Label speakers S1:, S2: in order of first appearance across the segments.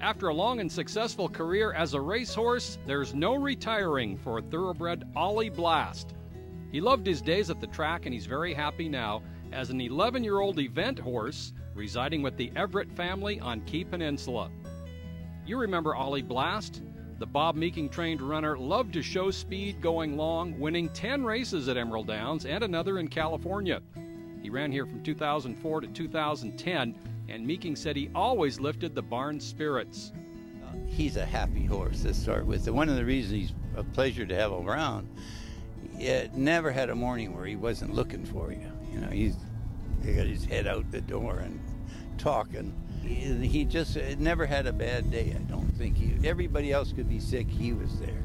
S1: After a long and successful career as a racehorse, there's no retiring for thoroughbred Olly Blast. He loved his days at the track, and he's very happy now as an 11-year-old event horse residing with the Everett family on Key Peninsula. You remember Olly Blast? The Bob Meeking-trained runner loved to show speed going long, winning 10 races at Emerald Downs and another in California. He ran here from 2004 to 2010, and Meeking said he always lifted the barn's spirits.
S2: He's a happy horse to start with. And one of the reasons he's a pleasure to have around, it never had a morning where he wasn't looking for you. You know, he got his head out the door and talking. He just never had a bad day, I don't think. Everybody else could be sick, he was there.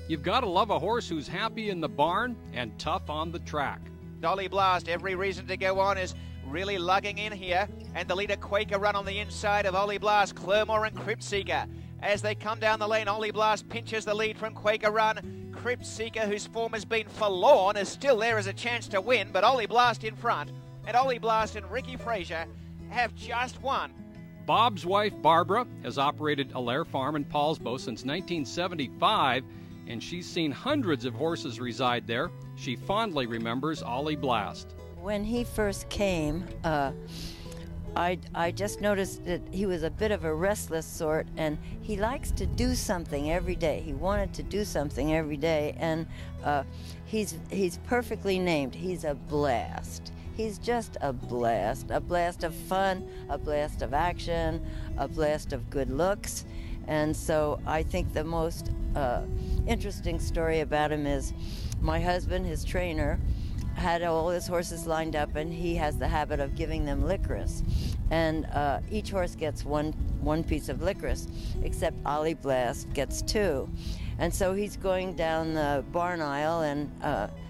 S1: You've got to love a horse who's happy in the barn and tough on the track.
S3: Olly Blast, every reason to go on, is really lugging in here, and the leader Quaker run on the inside of Olly Blast, Clermore and Crypt Seeker. As they come down the lane, Olly Blast pinches the lead from Quaker Run. Crypt Seeker, whose form has been forlorn, is still there as a chance to win, but Olly Blast in front, and Olly Blast and Ricky Frazier have just won.
S1: Bob's wife, Barbara, has operated Allaire Farm in Paulsbo since 1975, and she's seen hundreds of horses reside there. She fondly remembers Olly Blast.
S4: When he first came, I just noticed that he was a bit of a restless sort, and he likes to do something every day. He wanted to do something every day, and he's perfectly named. He's a blast. He's just a blast of fun, a blast of action, a blast of good looks. And so I think the most interesting story about him is my husband, his trainer, had all his horses lined up, and he has the habit of giving them licorice. And each horse gets one piece of licorice, except Olly Blast gets 2. And so he's going down the barn aisle and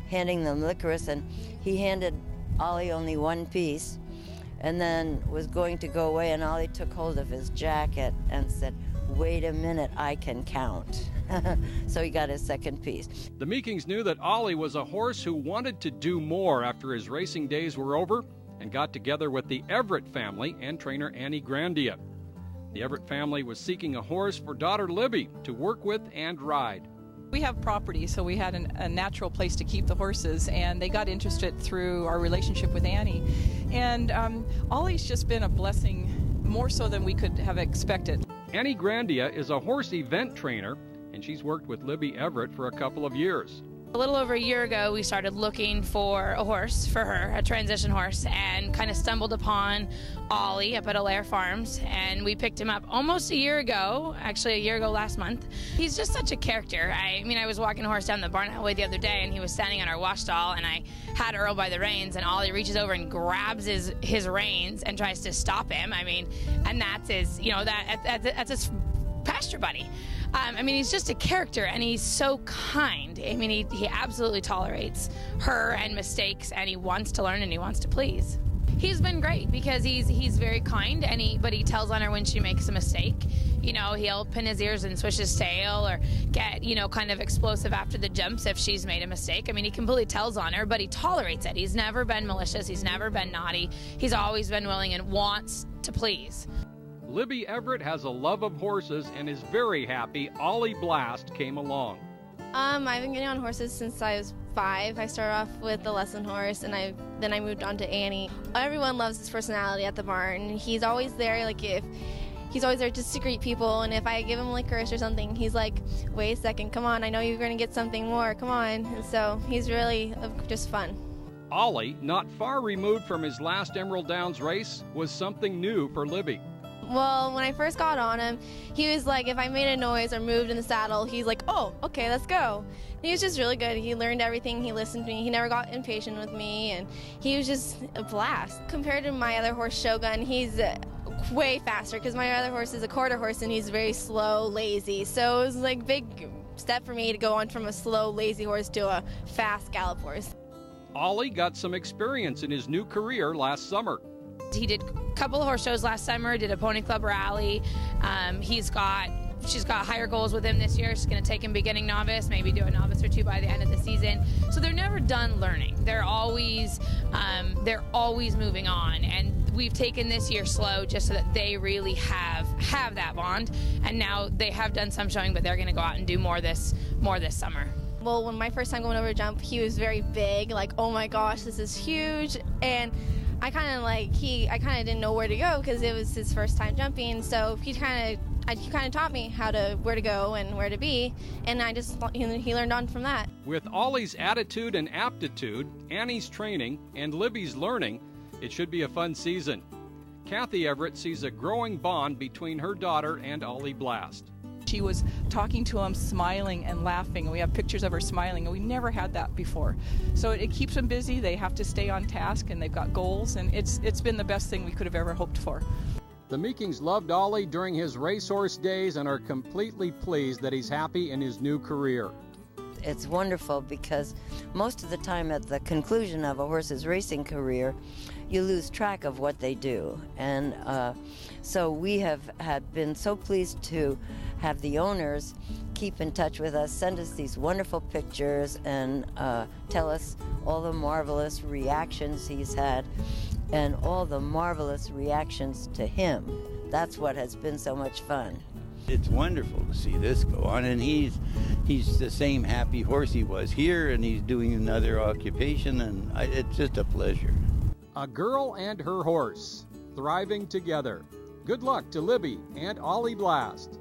S4: handing them licorice, and he handed Olly only 1 piece, and then was going to go away, and Olly took hold of his jacket and said, "Wait a minute, I can count." So he got his 2nd piece.
S1: The Meekings knew that Olly was a horse who wanted to do more after his racing days were over, and got together with the Everett family and trainer Annie Grandia. The Everett family was seeking a horse for daughter Libby to work with and ride.
S5: We have property, so we had a natural place to keep the horses, and they got interested through our relationship with Annie. And Olly's just been a blessing, more so than we could have expected.
S1: Annie Grandia is a horse event trainer, and she's worked with Libby Everett for a couple of years.
S6: A little over a year ago, we started looking for a horse for her, a transition horse, and kind of stumbled upon Olly up at Allaire Farms, and we picked him up almost a year ago, actually a year ago last month. He's just such a character. I mean, I was walking a horse down the barn highway the other day, and he was standing on our wash stall, and I had Earl by the reins, and Olly reaches over and grabs his reins and tries to stop him. I mean, and that's his, you know, that's his pasture buddy. I mean, he's just a character, and he's so kind. I mean, he absolutely tolerates her and mistakes, and he wants to learn, and he wants to please. He's been great because he's very kind, but he tells on her when she makes a mistake. You know, he'll pin his ears and swish his tail, or get, you know, kind of explosive after the jumps if she's made a mistake. I mean, he completely tells on her, but he tolerates it. He's never been malicious. He's never been naughty. He's always been willing and wants to please.
S1: Libby Everett has a love of horses and is very happy Olly Blast came along.
S7: I've been getting on horses since I was 5. I started off with the lesson horse, and then I moved on to Annie. Everyone loves his personality at the barn. He's always there, he's always there just to greet people, and if I give him licorice or something, he's like, "Wait a second, come on, I know you're going to get something more, come on." And so he's really just fun.
S1: Olly, not far removed from his last Emerald Downs race, was something new for Libby.
S7: Well, when I first got on him, he was like, if I made a noise or moved in the saddle, he's like, "Oh, okay, let's go." And he was just really good. He learned everything. He listened to me. He never got impatient with me, and he was just a blast. Compared to my other horse, Shogun, he's way faster because my other horse is a quarter horse, and he's very slow, lazy. So it was like a big step for me to go on from a slow, lazy horse to a fast gallop horse.
S1: Olly got some experience in his new career last summer.
S6: He did a couple of horse shows last summer, did a pony club rally. She's got higher goals with him this year. She's going to take him beginning novice, maybe do a novice or 2 by the end of the season. So they're never done learning. They're always moving on. And we've taken this year slow just so that they really have that bond. And now they have done some showing, but they're going to go out and do more this summer.
S7: Well, when my first time going over to jump, he was very big, like, oh my gosh, this is huge. And I kind of didn't know where to go because it was his first time jumping. So he kind of taught me where to go and where to be, and he learned on from that.
S1: With Olly's attitude and aptitude, Annie's training, and Libby's learning, it should be a fun season. Kathy Everett sees a growing bond between her daughter and Olly Blast.
S5: She was talking to him, smiling and laughing, and we have pictures of her smiling, and we never had that before. So it keeps them busy. They have to stay on task, and they've got goals, and it's been the best thing we could have ever hoped for.
S1: The Meekings loved Olly during his racehorse days and are completely pleased that he's happy in his new career.
S4: It's wonderful because most of the time at the conclusion of a horse's racing career, you lose track of what they do. And so we had been so pleased to have the owners keep in touch with us, send us these wonderful pictures, and tell us all the marvelous reactions he's had and all the marvelous reactions to him. That's what has been so much fun.
S2: It's wonderful to see this go on, and he's the same happy horse he was here, and he's doing another occupation, and it's just a pleasure.
S1: A girl and her horse, thriving together. Good luck to Libby and Olly Blast.